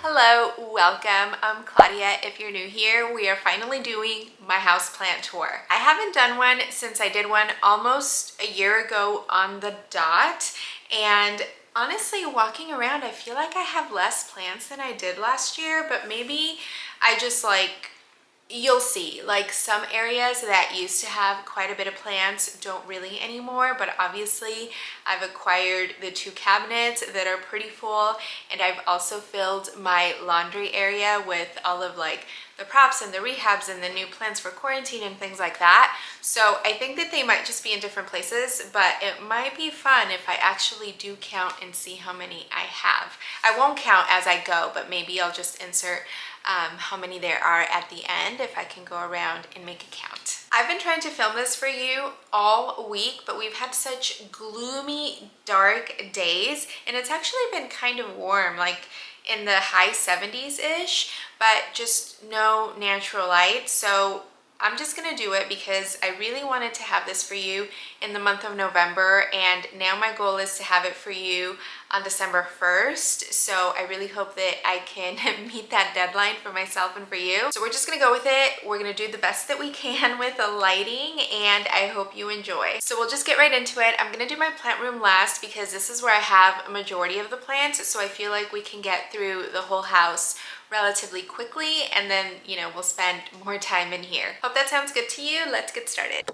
Hello, welcome. I'm Claudia. If you're new here, we are finally doing my houseplant tour. I haven't done one since I did one almost a year ago on the dot, and honestly, walking around, I feel like I have less plants than I did last year, but maybe I just you'll see, like some areas that used to have quite a bit of plants don't really anymore, but obviously I've acquired the 2 cabinets that are pretty full, and I've also filled my laundry area with all of the props and the rehabs and the new plants for quarantine and things like that. So I think that they might just be in different places, but it might be fun if I actually do count and see how many I have. I won't count as I go, but maybe I'll just insert how many there are at the end if I can go around and make a count. I've been trying to film this for you all week, but we've had such gloomy, dark days, and it's actually been kind of warm, like in the high 70s-ish, but just no natural light. So I'm just gonna do it because I really wanted to have this for you in the month of November, and now my goal is to have it for you on December 1st. So I really hope that I can meet that deadline for myself and for you. So we're just gonna go with it. We're gonna do the best that we can with the lighting, and I hope you enjoy. So we'll just get right into it. I'm gonna do my plant room last because this is where I have a majority of the plants, so I feel like we can get through the whole house relatively quickly, and then we'll spend more time in here. Hope that sounds good to you. Let's get started.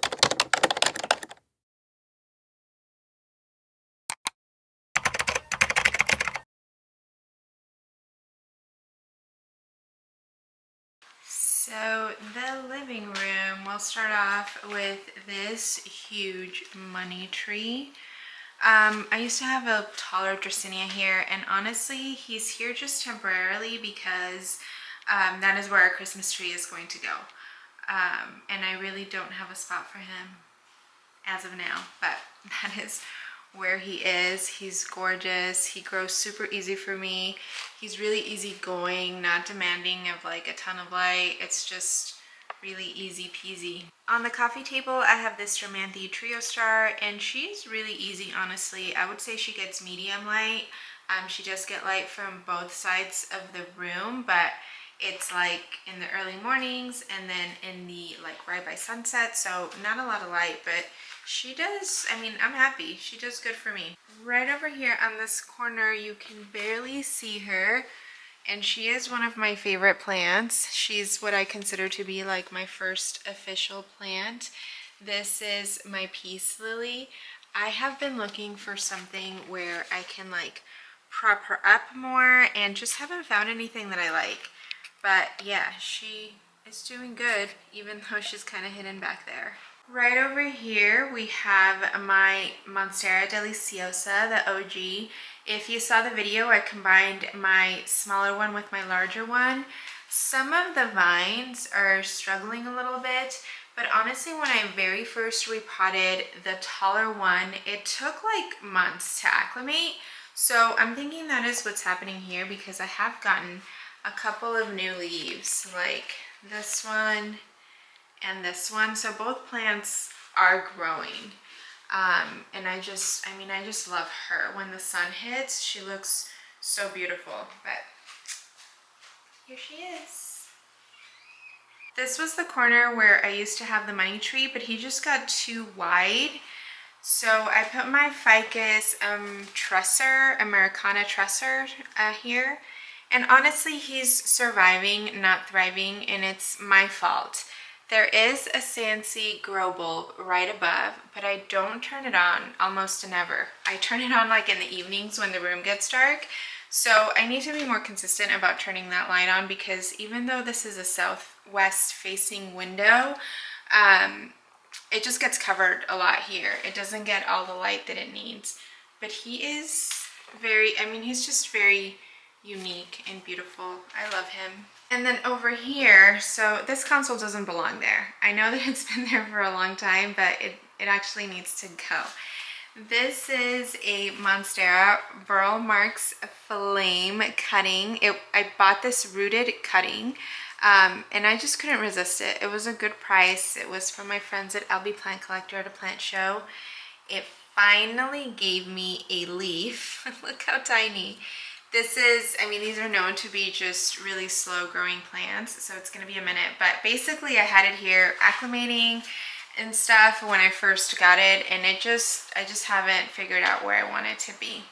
So the living room, we'll start off with this huge money tree. I used to have a taller Dracaena here, and honestly, he's here just temporarily because that is where our Christmas tree is going to go. And I really don't have a spot for him as of now, but that is where he is. He's gorgeous. He grows super easy for me. He's really easygoing, not demanding of like a ton of light. It's just really easy peasy. On the coffee table, I have this Dramanthe Trio Star, and she's really easy, honestly. I would say she gets medium light. She does get light from both sides of the room, but it's like in the early mornings and then in the right by sunset, so not a lot of light, but she does, I'm happy. She does good for me. Right over here on this corner, you can barely see her, and she is one of my favorite plants. She's what I consider to be like my first official plant. This is my peace lily. I have been looking for something where I can prop her up more, and just haven't found anything that I like. But yeah, she is doing good, even though she's kind of hidden back there. Right over here, we have my Monstera deliciosa, the OG. If you saw the video, I combined my smaller one with my larger one. Some of the vines are struggling a little bit, but honestly, when I very first repotted the taller one, it took like months to acclimate. So I'm thinking that is what's happening here, because I have gotten a couple of new leaves, like this one and this one. So both plants are growing. And I just love her. When the sun hits, she looks so beautiful. But here she is. This was the corner where I used to have the money tree, but he just got too wide. So I put my ficus trusser, Americana trusser here. And honestly, he's surviving, not thriving, and it's my fault. There is a Sancy grow bulb right above, but I don't turn it on almost never. I turn it on like in the evenings when the room gets dark. So I need to be more consistent about turning that light on, because even though this is a southwest facing window, it just gets covered a lot here. It doesn't get all the light that it needs. But he is he's just very unique and beautiful. I love him. And then over here, so this console doesn't belong there. I know that it's been there for a long time, but it actually needs to go. This is a Monstera Burl Marks Flame cutting. I bought this rooted cutting, and I just couldn't resist it. It was a good price. It was from my friends at LB Plant Collector at a plant show. It finally gave me a leaf. Look how tiny. This is, I mean, these are known to be just really slow growing plants, so it's gonna be a minute. But basically I had it here acclimating and stuff when I first got it, and I just haven't figured out where I want it to be.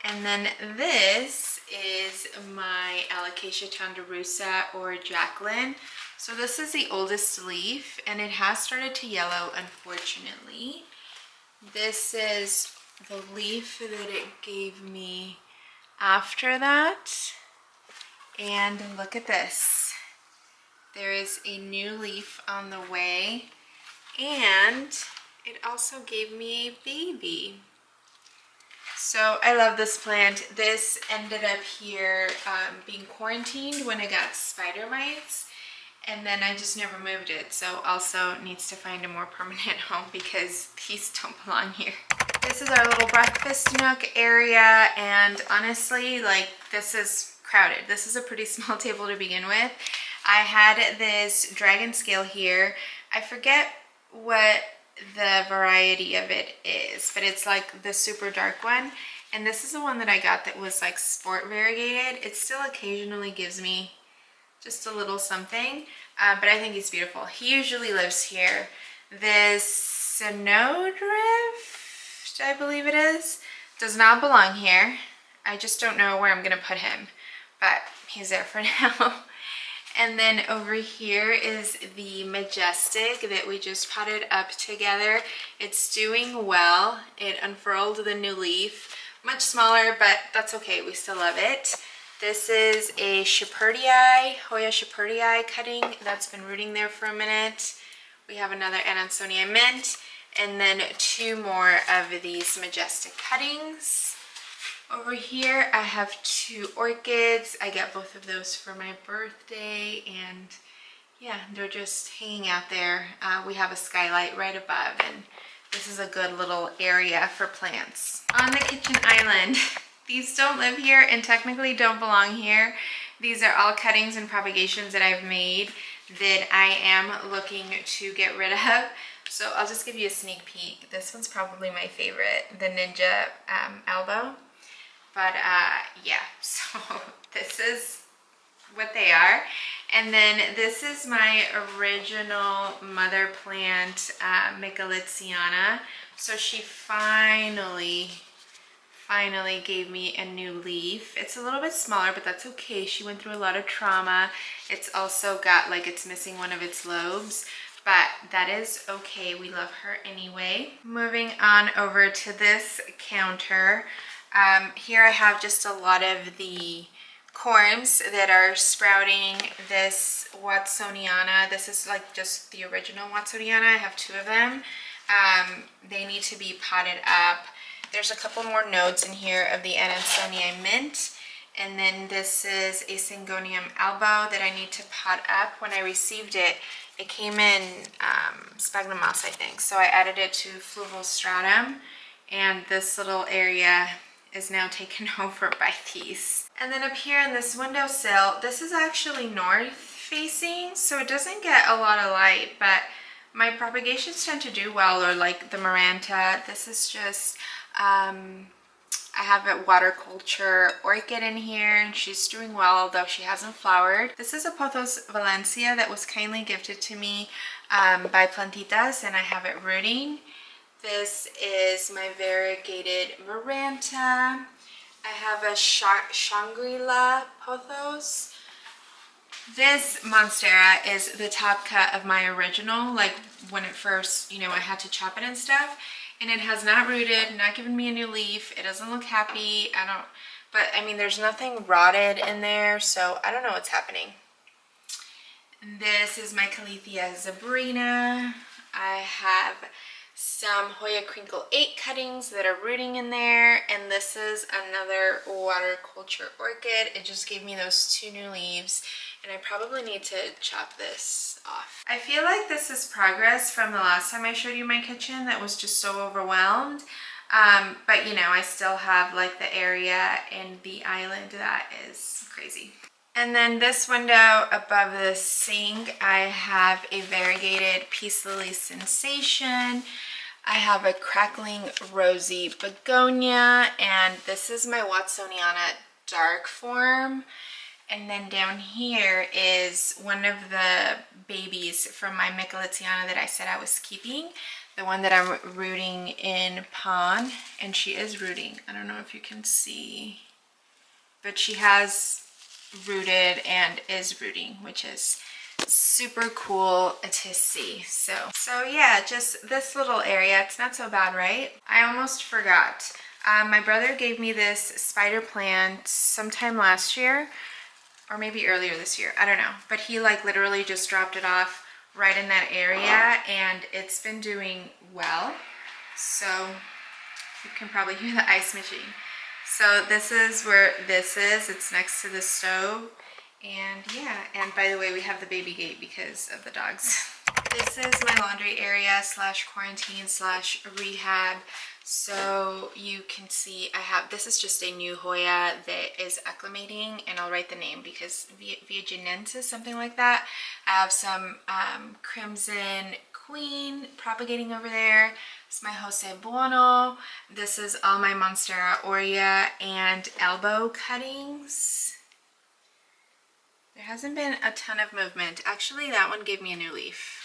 And then this is my Alocasia ponderosa or Jacqueline. So this is the oldest leaf, and it has started to yellow, unfortunately. This is the leaf that it gave me after that. And look at this. There is a new leaf on the way. And it also gave me a baby. So I love this plant. This ended up here being quarantined when it got spider mites, and then I just never moved it. So also needs to find a more permanent home because these don't belong here. This is our little breakfast nook area, and honestly, like, this is crowded. This is a pretty small table to begin with. I had this dragon scale here. I forget what the variety of it is, but it's like the super dark one, and this is the one that I got that was like sport variegated. It still occasionally gives me just a little something, but I think he's beautiful. He usually lives here. This Snowdrift, I believe it is, does not belong here. I just don't know where I'm gonna put him, but he's there for now. And then over here is the Majestic that we just potted up together. It's doing well. It unfurled the new leaf. Much smaller, but that's okay. We still love it. This is a Shepherdii, Hoya Shepherdii cutting that's been rooting there for a minute. We have another Anthurium mint, and then two more of these Majestic cuttings. Over here, I have two orchids. I got both of those for my birthday, and yeah, they're just hanging out there. We have a skylight right above, and this is a good little area for plants. On the kitchen island, these don't live here and technically don't belong here. These are all cuttings and propagations that I've made that I am looking to get rid of. So I'll just give you a sneak peek. This one's probably my favorite, the Ninja Elbow. But yeah, so this is what they are. And then this is my original mother plant, Michelitziana. So she finally gave me a new leaf. It's a little bit smaller, but that's okay. She went through a lot of trauma. It's also got, like, it's missing one of its lobes, but that is okay. We love her anyway. Moving on over to this counter. Here I have just a lot of the corms that are sprouting. This Watsoniana, this is like just the original Watsoniana. I have two of them. They need to be potted up. There's a couple more nodes in here of the Anthurium mint. And then this is a Syngonium albo that I need to pot up. When I received it, it came in sphagnum moss, I think. So I added it to fluval stratum, and this little area is now taken over by these. And then up here in this windowsill, this is actually north facing, so it doesn't get a lot of light, but my propagations tend to do well, or like the Maranta. This is just, I have a water culture orchid in here, and she's doing well, although she hasn't flowered. This is a Pothos Valencia that was kindly gifted to me by Plantitas, and I have it rooting. This is my variegated Maranta. I have a Shangri-La Pothos. This Monstera is the top cut of my original, like when it first, you know, I had to chop it and stuff. And it has not rooted, not given me a new leaf. It doesn't look happy. But I mean, there's nothing rotted in there, so I don't know what's happening. This is my Caletheia zebrina. I have some Hoya Crinkle 8 cuttings that are rooting in there, and this is another water culture orchid. It just gave me those two new leaves, and I probably need to chop this off. I feel like this is progress from the last time I showed you my kitchen that was just so overwhelmed, but you know, I still have like the area in the island that is crazy. And then this window above the sink, I have a variegated Peace Lily Sensation. I have a crackling rosy begonia, and this is my Watsoniana dark form. And then down here is one of the babies from my Micheletiana that I said I was keeping. The one that I'm rooting in pond. And she is rooting. I don't know if you can see. But she has rooted and is rooting, which is super cool to see. So yeah, just this little area. It's not so bad, right? I almost forgot. My brother gave me this spider plant sometime last year, or maybe earlier this year, I don't know. But he like literally just dropped it off right in that area, and it's been doing well. So you can probably hear the ice machine. So this is where this is. It's next to the stove. And yeah, and by the way, we have the baby gate because of the dogs. This is my laundry area slash quarantine slash rehab. So you can see I have, this is just a new Hoya that is acclimating, and I'll write the name because Vietnamese, something like that. I have some Crimson Queen propagating over there. It's my Jose Bueno. This is all my Monstera Hoya and elbow cuttings. There hasn't been a ton of movement. Actually, that one gave me a new leaf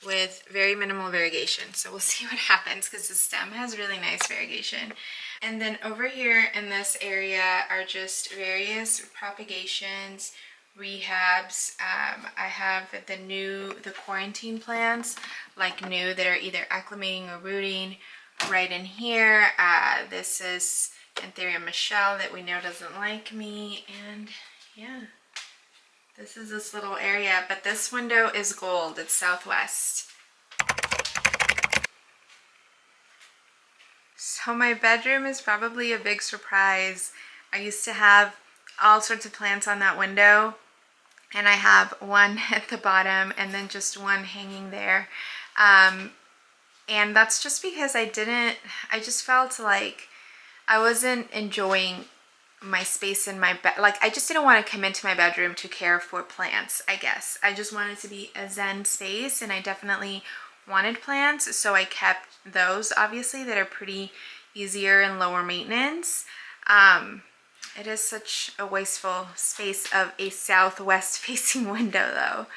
with very minimal variegation. So we'll see what happens because the stem has really nice variegation. And then over here in this area are just various propagations, rehabs. I have the quarantine plants, like new, that are either acclimating or rooting right in here. This is Anthurium Michelle that we know doesn't like me, and yeah. This is this little area, but this window is gold. It's southwest. So my bedroom is probably a big surprise. I used to have all sorts of plants on that window, and I have one at the bottom and then just one hanging there. And that's just because I just felt like I wasn't enjoying my space in my bed. Like, I just didn't want to come into my bedroom to care for plants, I guess. I just wanted to be a zen space, and I definitely wanted plants, so I kept those, obviously, that are pretty easier and lower maintenance. It is such a wasteful space of a southwest facing window though.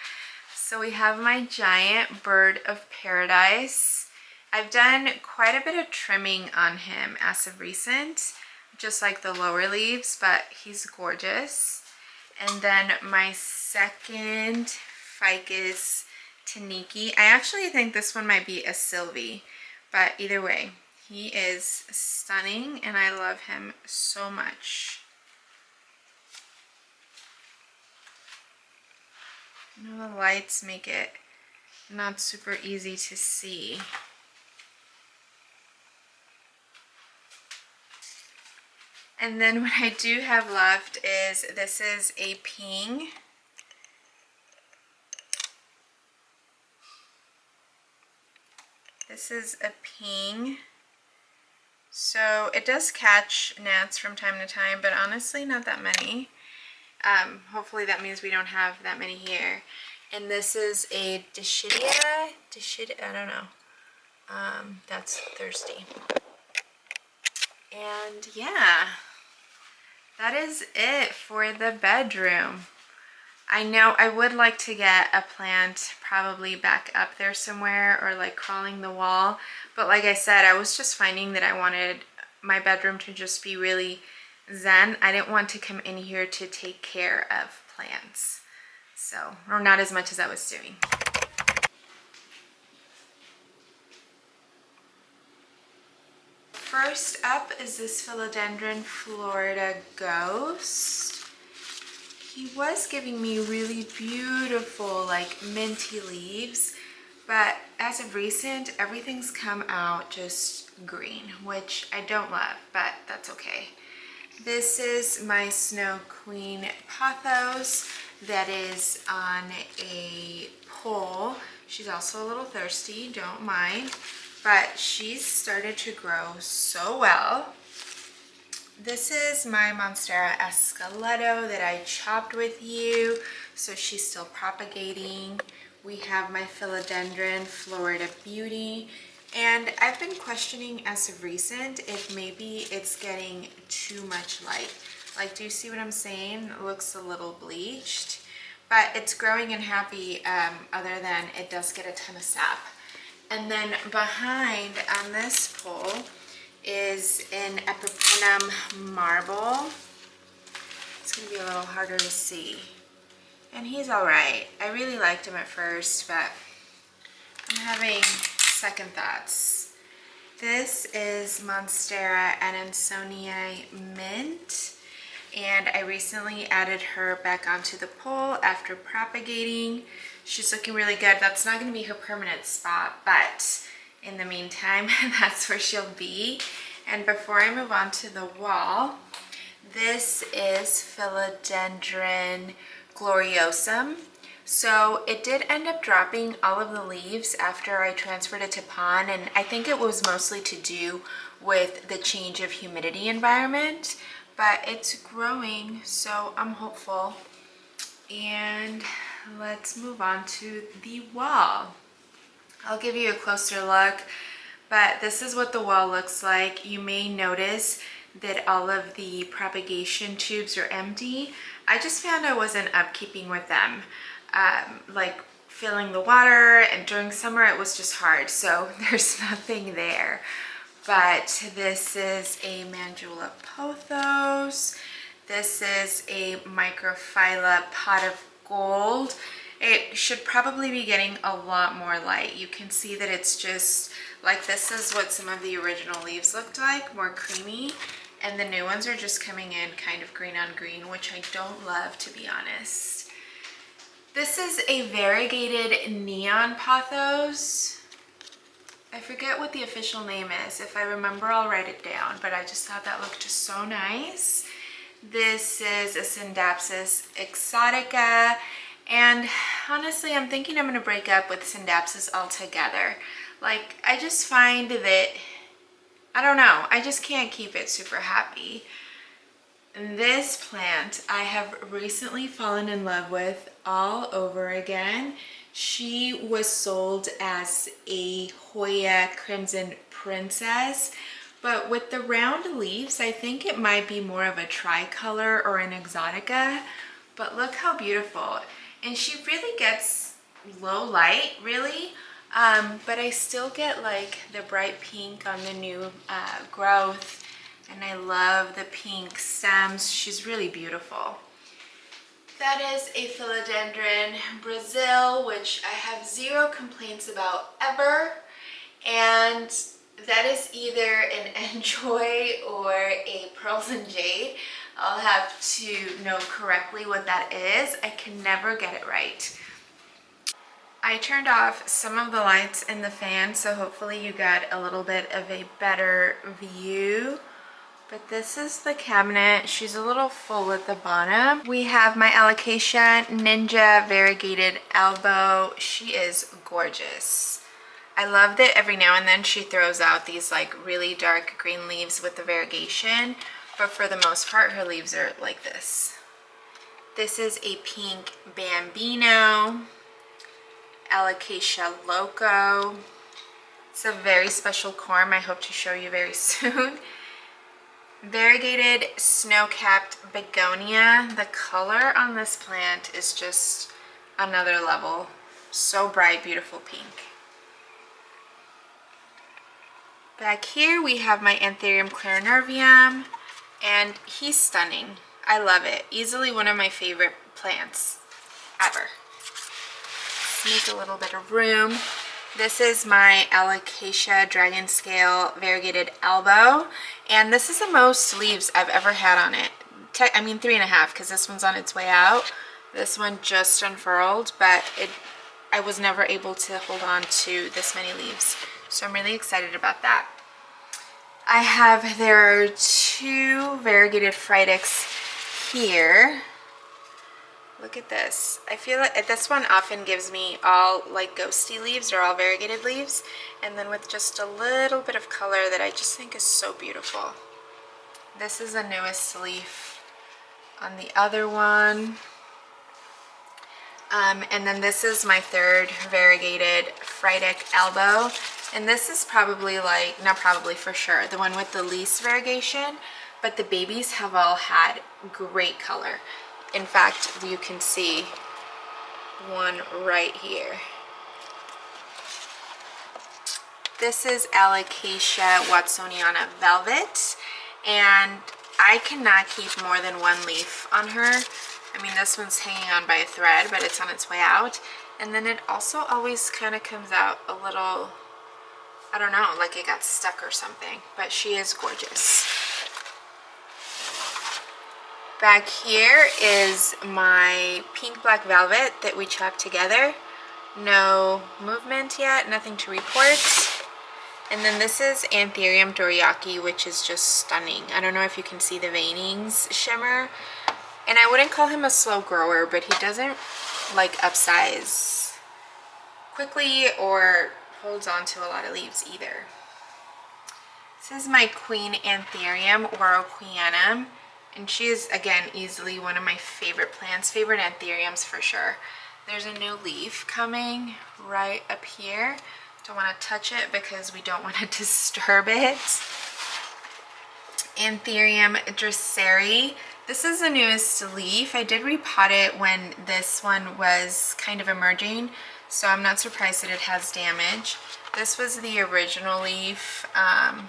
So we have my giant bird of paradise. I've done quite a bit of trimming on him as of recent, just like the lower leaves, but he's gorgeous. And then my second ficus Taniki. I actually think this one might be a Sylvie, but either way, he is stunning and I love him so much. You know, the lights make it not super easy to see. And then what I do have left is, this is a ping. This is a ping. So it does catch gnats from time to time, but honestly not that many. Hopefully that means we don't have that many here. And this is a Dischidia, I don't know. That's thirsty. And yeah, that is it for the bedroom. I know I would like to get a plant probably back up there somewhere, or like crawling the wall. But like I said, I was just finding that I wanted my bedroom to just be really zen. I didn't want to come in here to take care of plants. So, or not as much as I was doing. First up is this Philodendron Florida Ghost. He was giving me really beautiful, like minty leaves, but as of recent, everything's come out just green, which I don't love, but that's okay. This is my Snow Queen Pothos that is on a pole. She's also a little thirsty, don't mind, but she's started to grow so well. This is my Monstera Esqueleto that I chopped with you, so she's still propagating. We have my Philodendron Florida Beauty, And I've been questioning as of recent if maybe it's getting too much light. Like, do you see what I'm saying? It looks a little bleached, but it's growing and happy, other than it does get a ton of sap. And then behind on this pole is an Epiprenum marble. It's gonna be a little harder to see. And he's all right. I really liked him at first, but I'm having second thoughts. This is Monstera and Ansonia Mint. And I recently added her back onto the pole after propagating. She's looking really good. That's not gonna be her permanent spot, but in the meantime, that's where she'll be. And before I move on to the wall, this is Philodendron gloriosum. So it did end up dropping all of the leaves after I transferred it to pond, and I think it was mostly to do with the change of humidity environment, but it's growing, so I'm hopeful. And let's move on to the wall. I'll give you a closer look, but this is what the wall looks like. You may notice that all of the propagation tubes are empty. I just found I wasn't upkeeping with them, like filling the water, and during summer it was just hard, so there's nothing there. But this is a Mandula pothos. This is a Microphylla pot of gold. It should probably be getting a lot more light. You can see that it's just like, this is what some of the original leaves looked like, more creamy, and the new ones are just coming in kind of green on green, which I don't love, to be honest. This is a variegated neon pothos. I forget what the official name is. If I remember, I'll write it down, but I just thought that looked just so nice. This is a Syndapsis exotica, and honestly, I'm thinking I'm gonna break up with Syndapsis altogether. Like, I just find that, I don't know, I just can't keep it super happy. This plant I have recently fallen in love with all over again. She was sold as a Hoya Crimson Princess, but with the round leaves, I think it might be more of a tricolor or an exotica, but look how beautiful. And she really gets low light, really, but I still get like the bright pink on the new growth, and I love the pink stems. She's really beautiful. That is a Philodendron Brazil, which I have zero complaints about ever, and that is either an Enjoy or a Pearls and Jade. I'll have to know correctly what that is. I can never get it right. I turned off some of the lights in the fan, so hopefully you got a little bit of a better view. But this is the cabinet. She's a little full at the bottom. We have my Alocasia Ninja Variegated Elbow. She is gorgeous. I love that every now and then she throws out these like really dark green leaves with the variegation, but for the most part her leaves are like this. This is a pink Bambino, Alocasia Loco. It's a very special corm I hope to show you very soon. Variegated Snow-Capped Begonia. The color on this plant is just another level. So bright, beautiful pink. Back here we have my Anthurium clarinervium, and he's stunning. I love it. Easily one of my favorite plants ever. Let's make a little bit of room. This is my Alocasia Dragon Scale Variegated Elbow, and this is the most leaves I've ever had on it. I mean 3.5, because this one's on its way out. This one just unfurled, but I was never able to hold on to this many leaves. So I'm really excited about that. There are 2 variegated Frydix here. Look at this. I feel like this one often gives me all like ghosty leaves or all variegated leaves, and then with just a little bit of color that I just think is so beautiful. This is the newest leaf on the other one. And then this is my 3rd variegated Frydix Elbow. And this is probably like, not probably, for sure, the one with the least variegation, but the babies have all had great color. In fact, you can see one right here. This is Alocasia watsoniana velvet, and I cannot keep more than one leaf on her. I mean, this one's hanging on by a thread, but it's on its way out. And then it also always kind of comes out a little, I don't know, like it got stuck or something, but she is gorgeous. Back here is my pink black velvet that we chopped together. No movement yet, nothing to report. And then this is Anthurium dorayaki, which is just stunning. I don't know if you can see the veinings shimmer. And I wouldn't call him a slow grower, but he doesn't like upsize quickly or holds on to a lot of leaves either. This is my Queen Anthurium oroquianum, and she is, again, easily one of my favorite plants, favorite anthuriums for sure. There's a new leaf coming right up here. Don't want to touch it because we don't want to disturb it. Anthurium dresseri. This is the newest leaf. I did repot it when this one was kind of emerging, so I'm not surprised that it has damage. This was the original leaf. I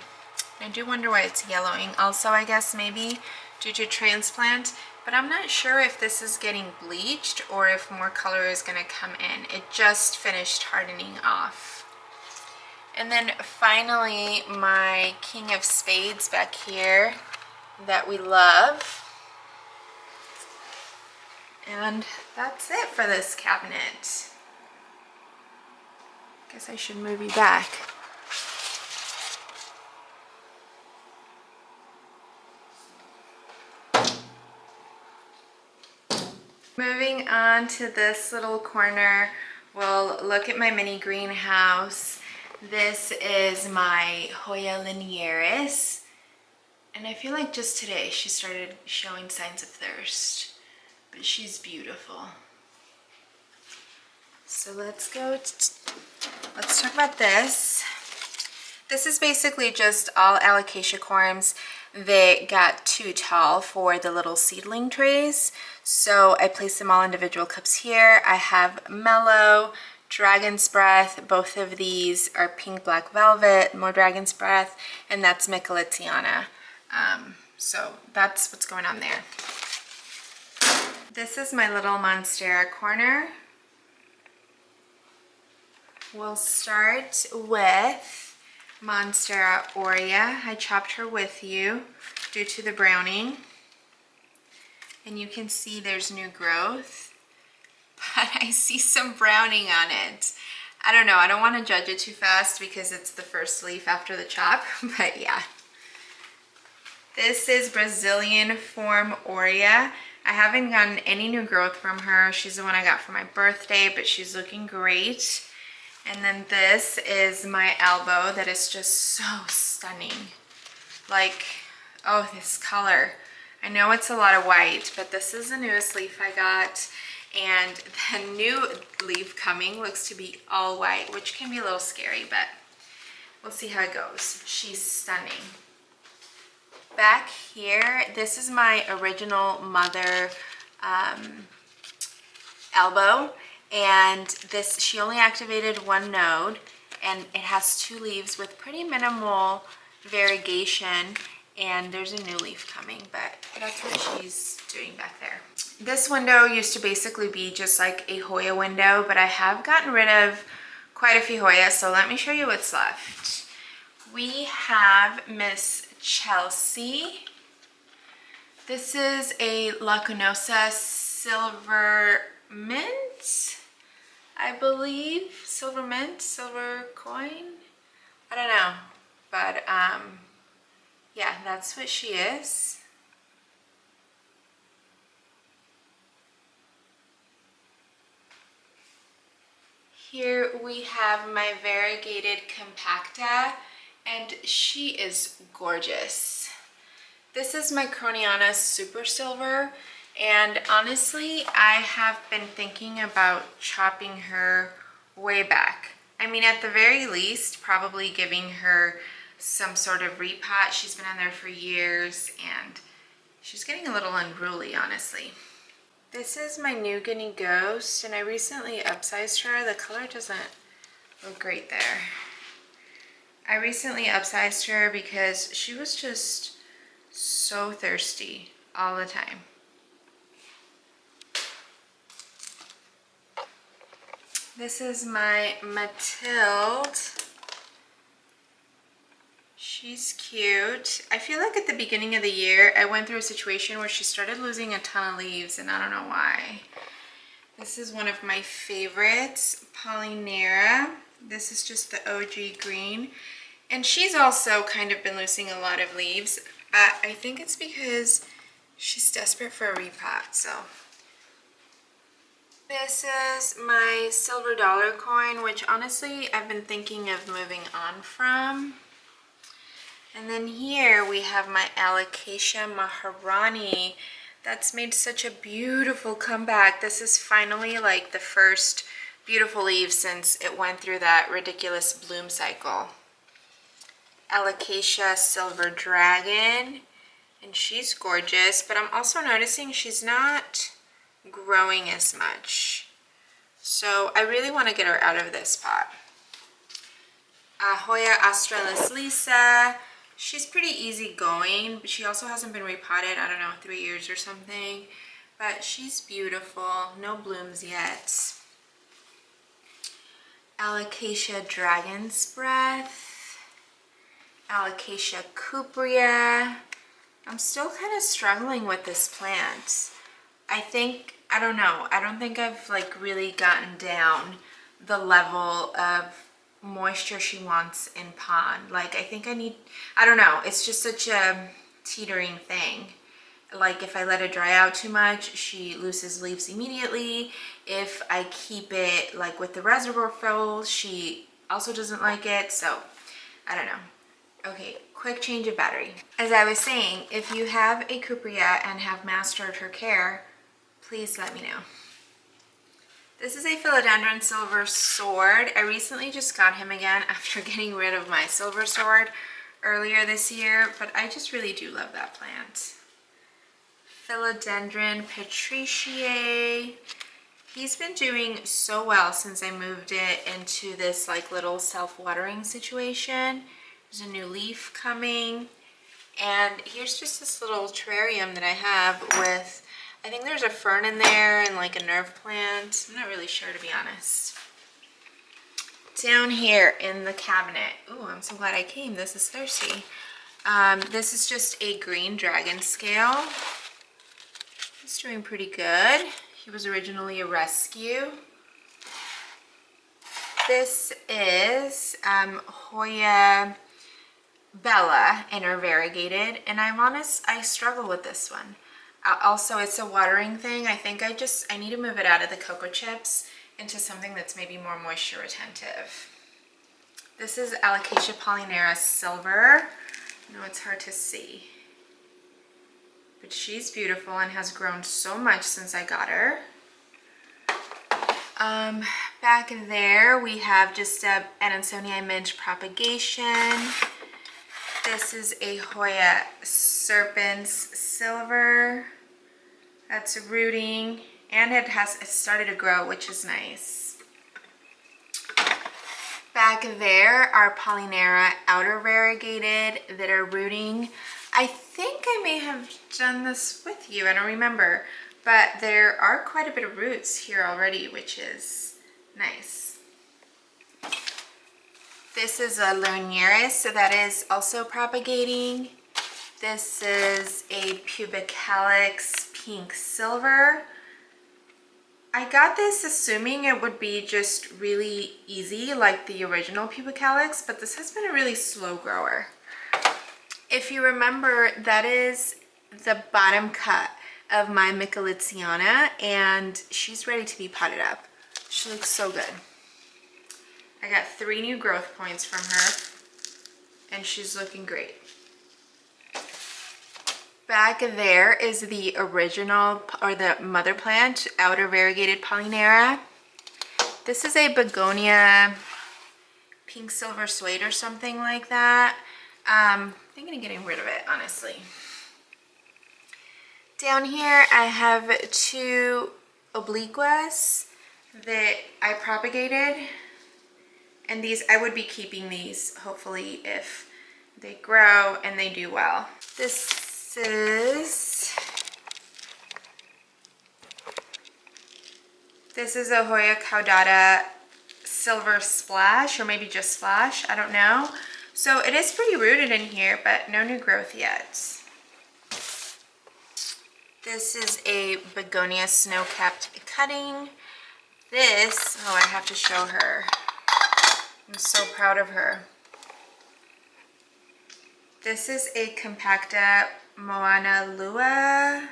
do wonder why it's yellowing. Also, I guess maybe due to transplant, but I'm not sure if this is getting bleached or if more color is going to come in. It just finished hardening off. And then finally, my King of Spades back here that we love. And that's it for this cabinet. Guess I should move you back. Moving on to this little corner, we'll look at my mini greenhouse. This is my Hoya linearis, and I feel like just today she started showing signs of thirst, but she's beautiful. So let's talk about this. This is basically just all alocasia corms that got too tall for the little seedling trays. So I placed them all individual cups here. I have Mellow, Dragon's Breath. Both of these are pink black velvet, more Dragon's Breath, and that's Micheletiana. So that's what's going on there. This is my little Monstera corner. We'll start with Monstera aurea. I chopped her with you due to the browning. And you can see there's new growth, but I see some browning on it. I don't know, I don't want to judge it too fast because it's the first leaf after the chop, but yeah. This is Brazilian form aurea. I haven't gotten any new growth from her. She's the one I got for my birthday, but she's looking great. And then this is my elbow that is just so stunning. Like, oh, this color. I know it's a lot of white, but this is the newest leaf I got. And the new leaf coming looks to be all white, which can be a little scary, but we'll see how it goes. She's stunning. Back here, this is my original mother elbow, and this, she only activated one node, and it has 2 leaves with pretty minimal variegation, and there's a new leaf coming, but that's what she's doing back there. This window used to basically be just like a Hoya window, but I have gotten rid of quite a few Hoyas, so let me show you what's left. We have Miss Chelsea. This is a Lacunosa silver mint, I believe. Silver mint, silver coin, I don't know, but yeah, that's what she is. Here we have my variegated compacta, and she is gorgeous. This is my Croniana Super Silver, and honestly, I have been thinking about chopping her way back. I mean, at the very least, probably giving her some sort of repot. She's been in there for years and she's getting a little unruly, honestly. This is my new guinea ghost, and I recently upsized her. The color doesn't look great there. I recently upsized her because she was just so thirsty all the time. This is my Mathilde. She's cute. I feel like at the beginning of the year, I went through a situation where she started losing a ton of leaves, and I don't know why. This is one of my favorites, Polinera. This is just the OG green. And she's also kind of been losing a lot of leaves, but I think it's because she's desperate for a repot, so. This is my silver dollar coin, which honestly I've been thinking of moving on from. And then here we have my Alocasia Maharani that's made such a beautiful comeback. This is finally like the first beautiful leaf since it went through that ridiculous bloom cycle. Alocasia Silver Dragon, and she's gorgeous, but I'm also noticing she's not growing as much. So I really want to get her out of this pot. Hoya Australis Lisa. She's pretty easy going, but she also hasn't been repotted, I don't know, 3 years or something. But she's beautiful, no blooms yet. Alocasia Dragon's Breath. Alocasia Cuprea. I'm still kind of struggling with this plant. I don't know, I don't think I've like really gotten down the level of moisture she wants in pond. Like I don't know, it's just such a teetering thing. Like if I let it dry out too much, she loses leaves immediately. If I keep it like with the reservoir full, she also doesn't like it. So I don't know. Okay, quick change of battery. As I was saying, if you have a Cuprea and have mastered her care, please let me know. This is a Philodendron Silver Sword. I recently just got him again after getting rid of my Silver Sword earlier this year, but I just really do love that plant. Philodendron Patriciae. He's been doing so well since I moved it into this like little self-watering situation. There's a new leaf coming, and here's just this little terrarium that I have with, I think there's a fern in there and like a nerve plant. I'm not really sure, to be honest. Down here in the cabinet, ooh, I'm so glad I came. This is thirsty. This is just a green dragon scale. He's doing pretty good. He was originally a rescue. This is Hoya Bella intervariegated, and I'm honest, I struggle with this one. Also, it's a watering thing. I think I need to move it out of the cocoa chips into something that's maybe more moisture retentive. This is Alocasia Polinera Silver. I know it's hard to see, but she's beautiful and has grown so much since I got her. Back there we have just a Adansonii mint propagation. This is a Hoya Serpents Silver. That's rooting, and it started to grow, which is nice. Back there are Polinera outer variegated that are rooting. I think I may have done this with you, I don't remember, but there are quite a bit of roots here already, which is nice. This is a Lunieris, so that is also propagating. This is a Pubicalyx Pink Silver. I got this assuming it would be just really easy like the original Pubicalyx, but this has been a really slow grower. If you remember, that is the bottom cut of my Michelitziana, and she's ready to be potted up. She looks so good. I got 3 new growth points from her, and she's looking great. Back there is the original, or the mother plant, outer variegated Polinera. This is a begonia pink silver suede or something like that. I'm thinking of getting rid of it, honestly. Down here I have 2 obliquas that I propagated, and these, I would be keeping these hopefully if they grow and they do well. This is a Hoya caudata silver splash, or maybe just splash, I don't know. So it is pretty rooted in here, but no new growth yet. This is a begonia snow-capped cutting. This, oh, I have to show her. I'm so proud of her. This is a compacta Moana Loa.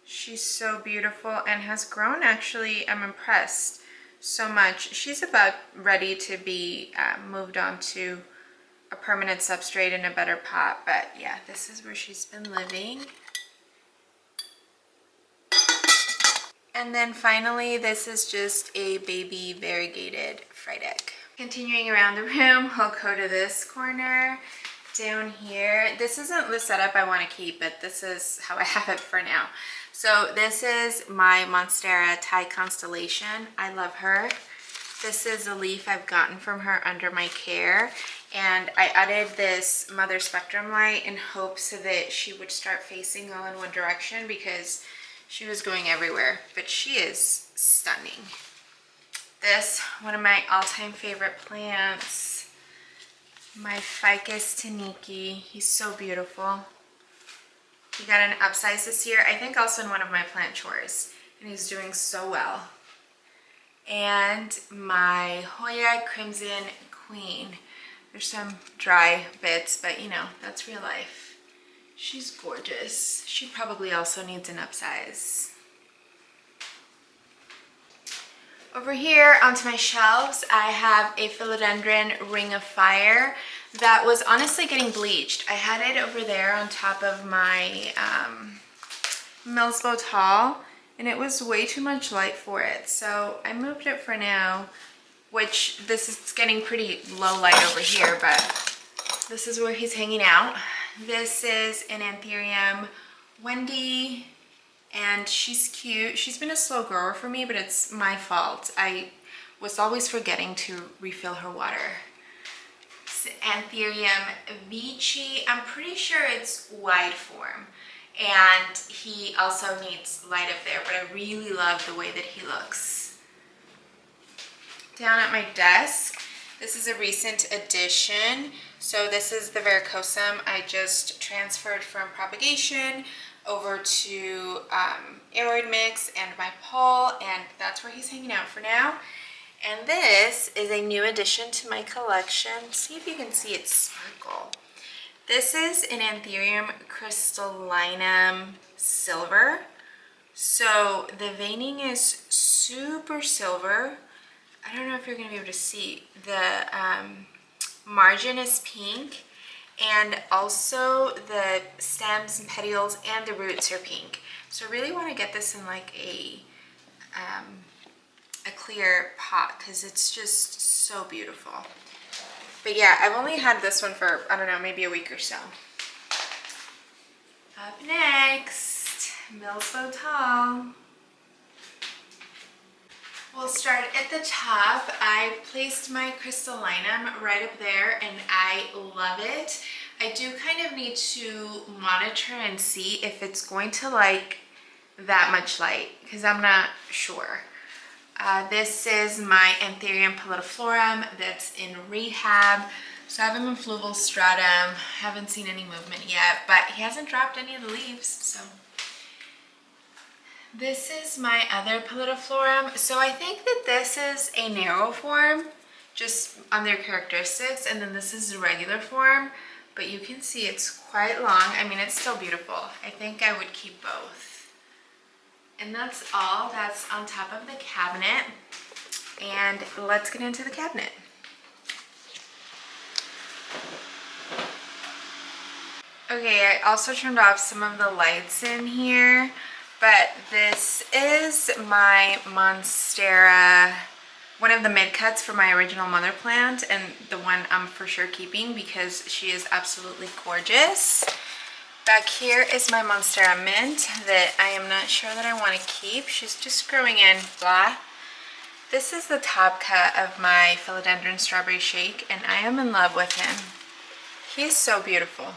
She's so beautiful and has grown, actually. I'm impressed so much. She's about ready to be moved on to a permanent substrate in a better pot, but yeah, this is where she's been living. And then finally, this is just a baby variegated fried egg. Continuing around the room, I'll go to this corner. Down here, this isn't the setup I want to keep, but this is how I have it for now. So this is my Monstera Thai Constellation. I love her. This is a leaf I've gotten from her under my care, and I added this Mother Spectrum light in hopes that she would start facing all in one direction, because she was going everywhere, but she is stunning. This, one of my all-time favorite plants, my Ficus taniki. He's so beautiful. He got an upsize this year, I think also in one of my plant chores, and he's doing so well. And my Hoya Crimson Queen. There's some dry bits, but you know, that's real life. She's gorgeous. She probably also needs an upsize. Over here onto my shelves, I have a Philodendron Ring of Fire that was honestly getting bleached. I had it over there on top of my Millsbow tall, and it was way too much light for it. So I moved it for now, which this is getting pretty low light over here, but this is where he's hanging out. This is an Anthurium Wendy, and she's cute. She's been a slow grower for me, but it's my fault. I was always forgetting to refill her water. It's Anthurium Vici. I'm pretty sure it's wide form, and he also needs light up there, but I really love the way that he looks. Down at my desk, this is a recent addition. So this is the Varicosum I just transferred from propagation over to aeroid mix and my pole, and that's where he's hanging out for now. And this is a new addition to my collection. See if you can see it sparkle. This is an Anthurium crystallinum silver. So the veining is super silver. I don't know if you're going to be able to see. The margin is pink, and also the stems and petioles and the roots are pink. So I really want to get this in like a clear pot, because it's just so beautiful. But yeah, I've only had this one for, I don't know, maybe a week or so. Up next, Millsbow tall. We'll start at the top. I placed my crystallinum right up there, and I love it. I do kind of need to monitor and see if it's going to like that much light, because I'm not sure. This is my Anthurium pallidiflorum that's in rehab. So I have him in fluval stratum. Haven't seen any movement yet, but he hasn't dropped any of the leaves, so. This is my other pallidiflorum. So I think that this is a narrow form, just on their characteristics, and then this is a regular form, but you can see it's quite long. I mean, it's still beautiful. I think I would keep both. And that's all that's on top of the cabinet. And let's get into the cabinet. Okay, I also turned off some of the lights in here. But this is my Monstera, one of the mid cuts for my original mother plant, and the one I'm for sure keeping because she is absolutely gorgeous. Back here is my Monstera mint that I am not sure that I want to keep. She's just growing in, blah. This is the top cut of my Philodendron strawberry shake, and I am in love with him. He's so beautiful.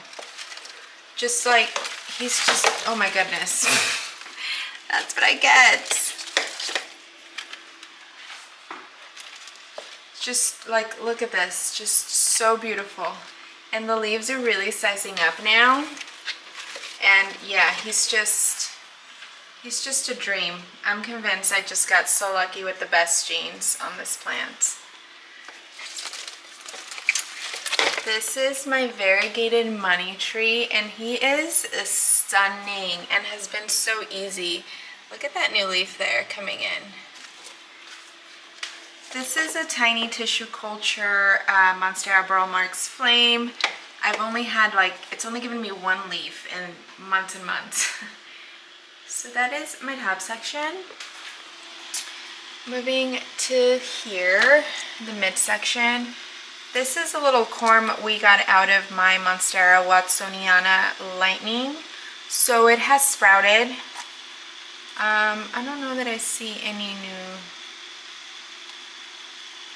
Just like, he's just, oh my goodness. That's what I get. Just like, look at this, just so beautiful. And the leaves are really sizing up now. And yeah, he's just a dream. I'm convinced I just got so lucky with the best genes on this plant. This is my variegated money tree, and he is stunning and has been so easy. Look at that new leaf there coming in. This is a tiny tissue culture Monstera Burl Marks Flame. I've only had it's only given me one leaf in months and months. So that is my top section. Moving to here, the midsection. This is a little corm we got out of my Monstera Watsoniana Lightning. So it has sprouted. I don't know that I see any new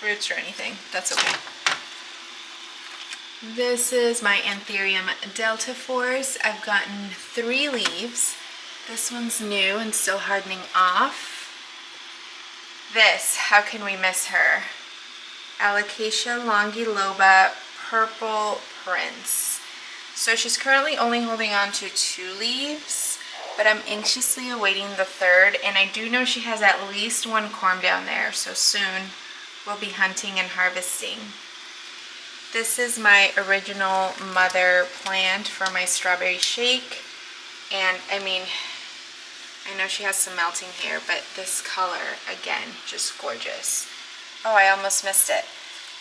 roots or anything. That's okay. This is my Anthurium Deltaphores. I've gotten 3 leaves. This one's new and still hardening off. This, how can we miss her? Alocasia longiloba Purple Prince. So she's currently only holding on to 2 leaves, but I'm anxiously awaiting the 3rd, and I do know she has at least 1 corm down there, so soon we'll be hunting and harvesting. This is my original mother plant for my strawberry shake, and I mean, I know she has some melting here, but this color, again, just gorgeous. Oh, I almost missed it.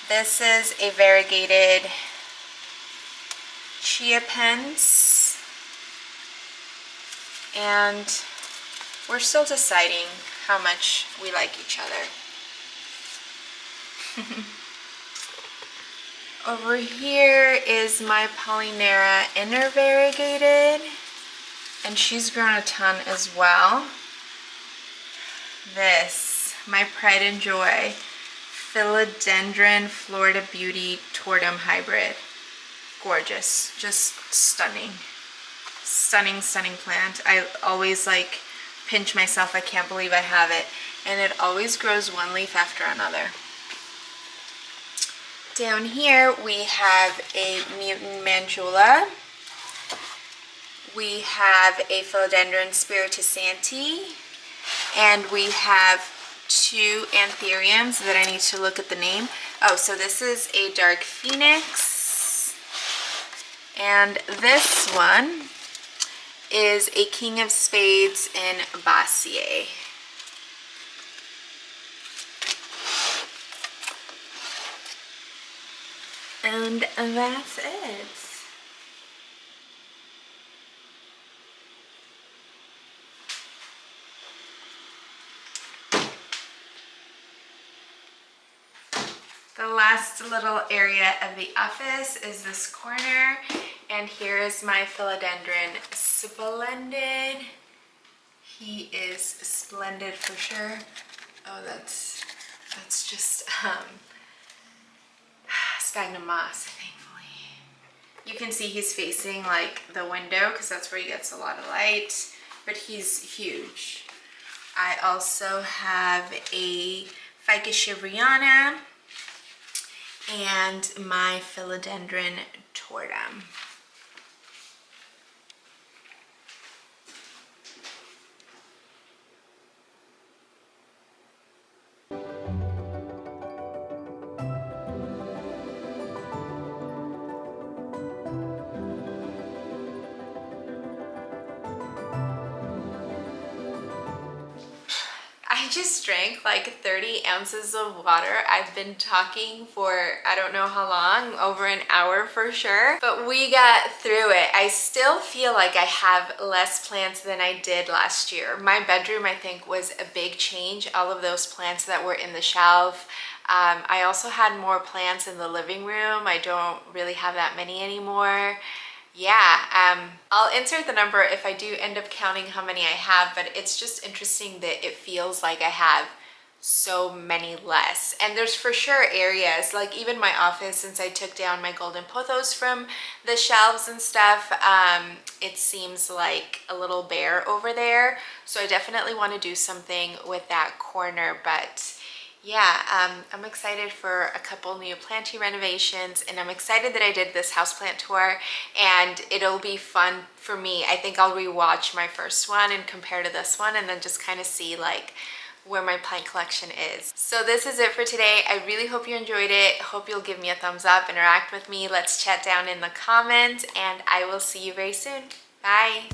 This is a variegated Chia Pens, and we're still deciding how much we like each other. Over here is my Polynera Inner Variegated, and she's grown a ton as well. This, my pride and joy, Philodendron Florida Beauty Tortum Hybrid. Gorgeous, just stunning. Stunning, stunning plant. I always pinch myself, I can't believe I have it. And it always grows one leaf after another. Down here we have a mutant Mandula. We have a Philodendron Spiritisante, and we have 2 Anthuriums that I need to look at the name. Oh, so this is a Dark Phoenix, and this one is a King of Spades in Bassier. And that's it. The last little area of the office is this corner, and here is my Philodendron Splendid. He is splendid for sure. Oh, that's just sphagnum moss, thankfully. You can see he's facing the window because that's where he gets a lot of light, but he's huge. I also have a Ficus shivriana and my Philodendron tortum. just drank like 30 ounces of water. I've been talking for I don't know how long, over an hour for sure, but we got through it. I still feel like I have less plants than I did last year. My bedroom, I think, was a big change. All of those plants that were in the shelf. I also had more plants in the living room. I don't really have that many anymore. Yeah, I'll insert the number if I do end up counting how many I have, but it's just interesting that it feels like I have so many less. And there's for sure areas, like even my office, since I took down my golden pothos from the shelves and stuff, it seems like a little bare over there. So I definitely want to do something with that corner, but yeah, I'm excited for a couple new planting renovations, and I'm excited that I did this houseplant tour, and it'll be fun for me. I think I'll rewatch my first one and compare to this one, and then just kind of see like where my plant collection is. So this is it for today. I really hope you enjoyed it. Hope you'll give me a thumbs up, interact with me. Let's chat down in the comments, and I will see you very soon. Bye.